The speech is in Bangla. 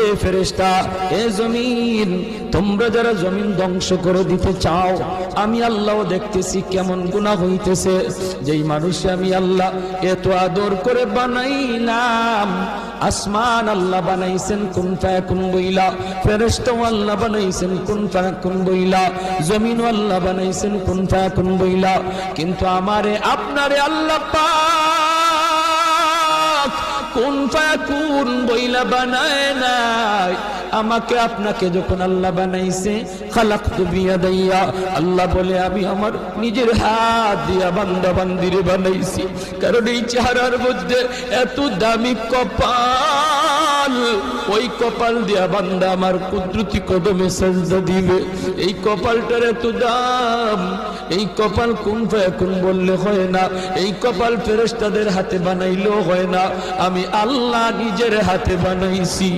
এ ফেরেশতা, এ জমিন, তোমরা যারা জমিন ধ্বংস করে দিতে চাও, আমি আল্লাহও দেখতেছি কেমন গুনাহ হইতেছে। যেই মানুষে আমি আল্লাহ এত আদর করে বানাইলাম, আসমান আল্লাহ বানাইছেন কুন ফায়াকুন বইলা, ফেরেশতা আল্লাহ বানাইছেন কুন ফায়াকুন বইলা, জমিন আল্লাহ বানাইছেন কুন ফায়াকুন বইলা, কিন্তু আমারে আপনারে আল্লাহ পাক কুন ফায়াকুন বইলা বানায় নাই। আমাকে আপনাকে যখন আল্লাহ বানাইছে, খালাকতু বিয়াদাইয়া, আল্লাহ বলে আমি আমার নিজের হাত দিয়া বান্দা বান্দিরে বানাইছি। কারণ এই চেহারার মধ্যে এত দামি কপাল, ওই কপাল দিয়া বান্দা আমার কুদরতি কদমে সাজদা দিবে। এই কপালটার এত দাম, এই কপাল কুন ফায়াকুন বললে হয় না, এই কপাল ফেরেশতাদের হাতে বানাইলেও হয় না, আমি আল্লাহ নিজের হাতে বানাইছি।